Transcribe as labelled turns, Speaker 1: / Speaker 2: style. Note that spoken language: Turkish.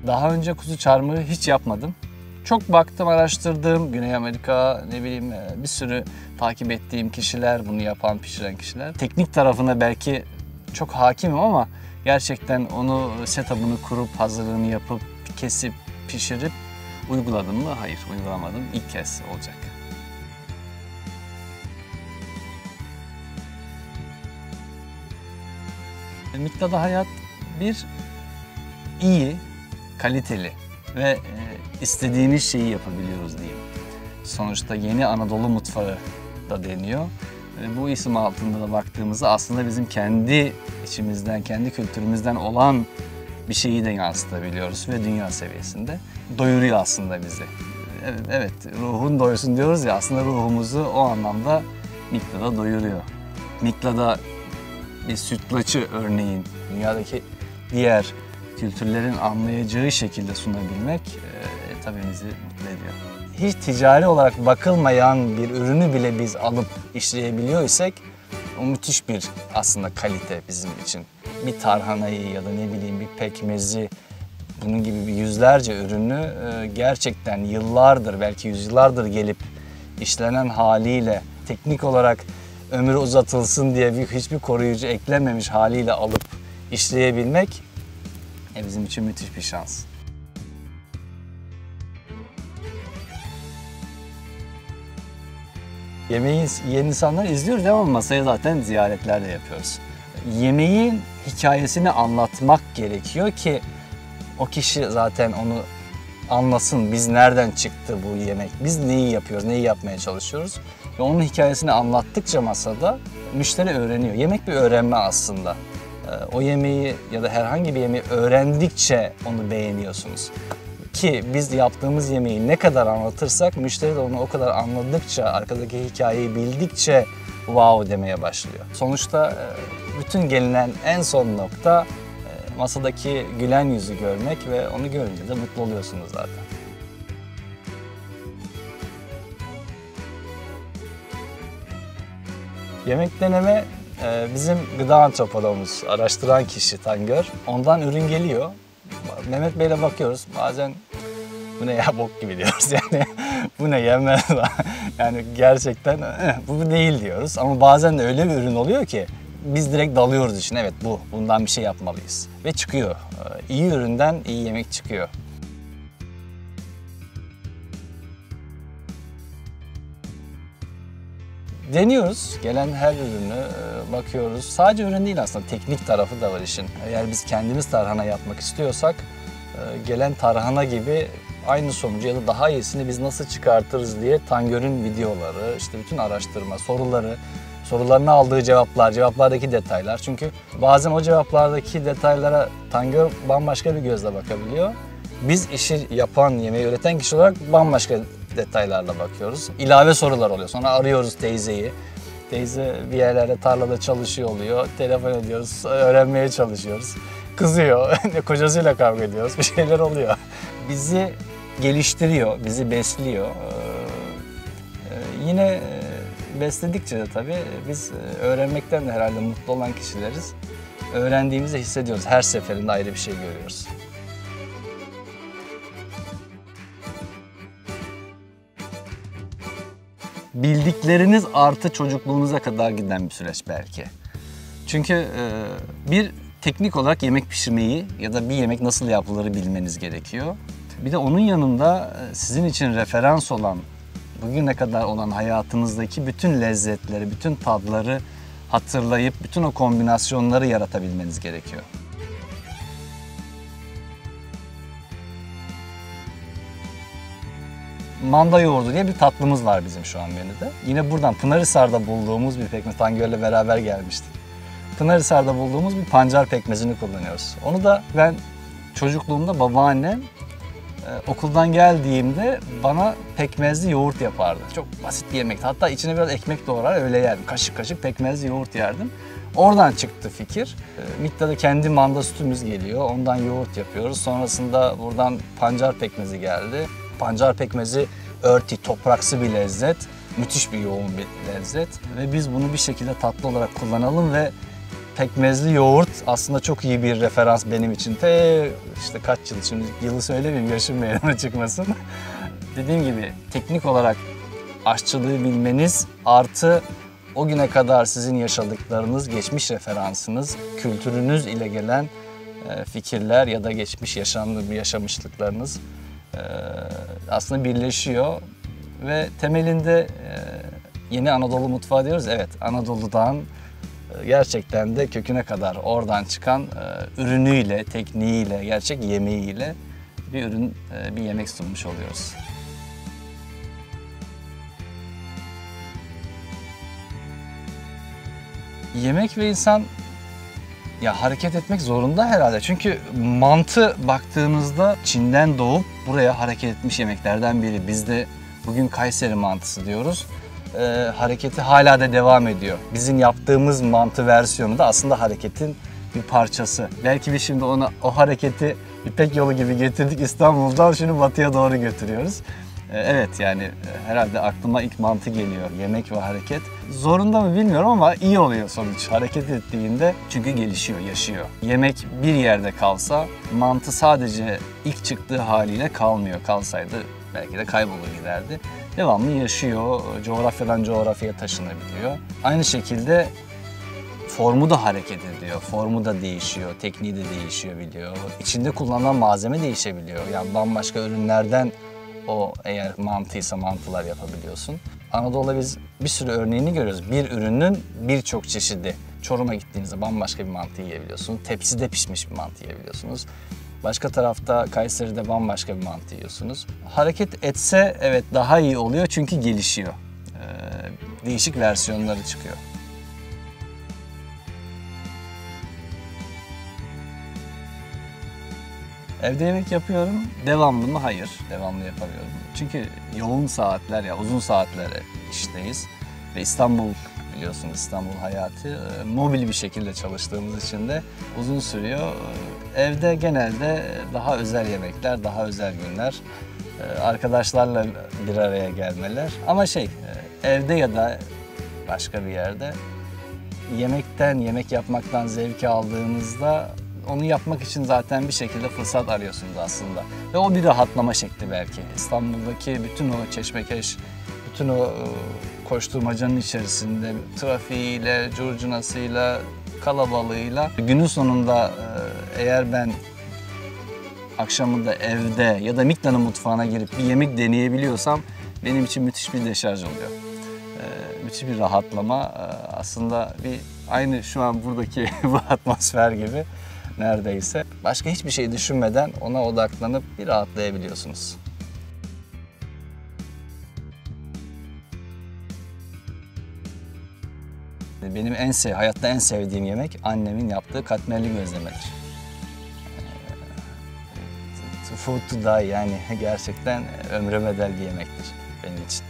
Speaker 1: Daha önce kuzu çarmıhı hiç yapmadım. Çok baktım, araştırdım. Güney Amerika, ne bileyim bir sürü takip ettiğim kişiler, bunu yapan, pişiren kişiler. Teknik tarafına belki çok hakimim ama gerçekten onu setup'ını kurup, hazırlığını yapıp, kesip, pişirip uyguladım mı? Hayır, uygulamadım. İlk kez olacak. Miklada hayat bir iyi, kaliteli ve istediğimiz şeyi yapabiliyoruz diyeyim. Sonuçta Yeni Anadolu mutfağı da deniyor. Bu isim altında da baktığımızda aslında bizim kendi içimizden, kendi kültürümüzden olan bir şeyi de yansıtabiliyoruz ve dünya seviyesinde doyuruyor aslında bizi. Evet, ruhun doyursun diyoruz ya, aslında ruhumuzu o anlamda Miklada doyuruyor. Miklada bir sütlaçı örneğin dünyadaki diğer kültürlerin anlayacağı şekilde sunabilmek tabii bizi mutlu ediyor. Hiç ticari olarak bakılmayan bir ürünü bile biz alıp işleyebiliyor isek o müthiş bir aslında kalite bizim için. Bir tarhanayı ya da ne bileyim bir pekmezi, bunun gibi bir yüzlerce ürünü gerçekten yıllardır, belki yüzyıllardır gelip işlenen haliyle teknik olarak ömrü uzatılsın diye hiçbir koruyucu eklenmemiş haliyle alıp işleyebilmek bizim için müthiş bir şans. Yemeği yiyen insanları izliyoruz ama masaya zaten ziyaretler de yapıyoruz. Yemeğin hikayesini anlatmak gerekiyor ki o kişi zaten onu anlasın. Biz nereden çıktı bu yemek? Biz neyi yapıyoruz? Neyi yapmaya çalışıyoruz? Ve onun hikayesini anlattıkça masada müşteri öğreniyor. Yemek bir öğrenme aslında. O yemeği ya da herhangi bir yemeği öğrendikçe onu beğeniyorsunuz. Ki biz yaptığımız yemeği ne kadar anlatırsak müşteri de onu o kadar anladıkça, arkadaki hikayeyi bildikçe wow demeye başlıyor. Sonuçta bütün gelinen en son nokta masadaki gülen yüzü görmek ve onu görünce de mutlu oluyorsunuz zaten. Yemek deneme bizim gıda antropoloğumuz, araştıran kişi Tangör. Ondan ürün geliyor. Mehmet Bey'le bakıyoruz. Bazen bu ne ya, bok gibi diyoruz yani. Bu ne, yenmez. Yani gerçekten bu değil diyoruz. Ama bazen de öyle bir ürün oluyor ki biz direkt dalıyoruz için. Evet, bundan bir şey yapmalıyız. Ve çıkıyor. İyi üründen iyi yemek çıkıyor. Deniyoruz. Gelen her ürünü bakıyoruz. Sadece ürün değil aslında, teknik tarafı da var işin. Eğer biz kendimiz tarhana yapmak istiyorsak gelen tarhana gibi aynı sonucu ya da daha iyisini biz nasıl çıkartırız diye Tangör'ün videoları, işte bütün araştırma, sorularına aldığı cevaplardaki detaylar. Çünkü bazen o cevaplardaki detaylara Tangör bambaşka bir gözle bakabiliyor. Biz işi yapan, yemeği üreten kişi olarak bambaşka detaylarla bakıyoruz. İlave sorular oluyor. Sonra arıyoruz teyzeyi. Teyze bir yerlerde tarlada çalışıyor oluyor. Telefon ediyoruz, öğrenmeye çalışıyoruz. Kızıyor, kocasıyla kavga ediyoruz, bir şeyler oluyor. Bizi geliştiriyor, bizi besliyor. Yine besledikçe de tabii biz öğrenmekten de herhalde mutlu olan kişileriz. Öğrendiğimizi hissediyoruz. Her seferinde ayrı bir şey görüyoruz. Bildikleriniz artı çocukluğunuza kadar giden bir süreç belki. Çünkü bir teknik olarak yemek pişirmeyi ya da bir yemek nasıl yapılır bilmeniz gerekiyor. Bir de onun yanında sizin için referans olan, bugüne kadar olan hayatınızdaki bütün lezzetleri, bütün tadları hatırlayıp bütün o kombinasyonları yaratabilmeniz gerekiyor. Manda yoğurdu diye bir tatlımız var bizim şu an menüde. Yine buradan Pınarhisar'da bulduğumuz bir pekmez, Tangör'le beraber gelmiştik. Pınarhisar'da bulduğumuz bir pancar pekmezini kullanıyoruz. Onu da ben çocukluğumda babaannem okuldan geldiğimde bana pekmezli yoğurt yapardı. Çok basit bir yemekti. Hatta içine biraz ekmek doğrar öyle yerdim. Kaşık kaşık pekmezli yoğurt yerdim. Oradan çıktı fikir. Miklada kendi manda sütümüz geliyor. Ondan yoğurt yapıyoruz. Sonrasında buradan pancar pekmezi geldi. Pancar pekmezi örtü, topraksı bir lezzet. Müthiş bir yoğun bir lezzet. Ve biz bunu bir şekilde tatlı olarak kullanalım ve pekmezli yoğurt aslında çok iyi bir referans benim için. İşte kaç yıl, şimdi yılı söylemeyeyim, yaşım meydana çıkmasın. Dediğim gibi teknik olarak aşçılığı bilmeniz artı o güne kadar sizin yaşadıklarınız, geçmiş referansınız, kültürünüz ile gelen fikirler ya da geçmiş yaşamışlıklarınız aslında birleşiyor ve temelinde yeni Anadolu mutfağı diyoruz. Evet, Anadolu'dan gerçekten de köküne kadar oradan çıkan ürünüyle, tekniğiyle, gerçek yemeğiyle bir ürün, bir yemek sunmuş oluyoruz. Yemek ve insan ya hareket etmek zorunda herhalde. Çünkü mantı baktığınızda Çin'den doğup buraya hareket etmiş yemeklerden biri. Biz de bugün Kayseri mantısı diyoruz. Hareketi hala da devam ediyor. Bizim yaptığımız mantı versiyonu da aslında hareketin bir parçası. Belki biz şimdi o hareketi İpek Yolu gibi getirdik İstanbul'dan, şimdi batıya doğru götürüyoruz. Evet, yani herhalde aklıma ilk mantı geliyor. Yemek ve hareket. Zorunda mı bilmiyorum ama iyi oluyor sonuç. Hareket ettiğinde çünkü gelişiyor, yaşıyor. Yemek bir yerde kalsa mantı sadece ilk çıktığı haliyle kalmıyor. Kalsaydı belki de kaybolur giderdi. Devamlı yaşıyor, coğrafyadan coğrafyaya taşınabiliyor. Aynı şekilde formu da hareket ediyor, formu da değişiyor, tekniği de değişebiliyor. İçinde kullanılan malzeme değişebiliyor. Yani bambaşka ürünlerden eğer mantıysa mantılar yapabiliyorsun. Anadolu'da biz bir sürü örneğini görüyoruz. Bir ürünün birçok çeşidi. Çorum'a gittiğinizde bambaşka bir mantı yiyebiliyorsunuz. Tepside pişmiş bir mantı yiyebiliyorsunuz. Başka tarafta Kayseri'de bambaşka bir mantı yiyorsunuz. Hareket etse evet daha iyi oluyor çünkü gelişiyor. Değişik versiyonları çıkıyor. Evde yemek yapıyorum. Devamlı mı? Hayır. Devamlı yapamıyorum. Çünkü yoğun saatler, ya uzun saatler işteyiz. Ve İstanbul, biliyorsunuz İstanbul hayatı, mobil bir şekilde çalıştığımız için de uzun sürüyor. Evde genelde daha özel yemekler, daha özel günler, arkadaşlarla bir araya gelmeler. Ama evde ya da başka bir yerde yemek yapmaktan zevk aldığınızda onu yapmak için zaten bir şekilde fırsat arıyorsunuz aslında. Ve o bir rahatlama şekli belki. İstanbul'daki bütün o çeşmekeş, bütün o koşturmacanın içerisinde trafiğiyle, curcunasıyla, kalabalığıyla günün sonunda eğer ben akşamında evde ya da Mikna'nın mutfağına girip bir yemek deneyebiliyorsam benim için müthiş bir deşarj oluyor. Müthiş bir rahatlama. Aslında aynı şu an buradaki bu atmosfer gibi neredeyse. Başka hiçbir şey düşünmeden ona odaklanıp bir rahatlayabiliyorsunuz. Benim hayatta en sevdiğim yemek annemin yaptığı katmerli gözlemedir. Food to die, yani gerçekten ömre bedel bir yemektir benim için.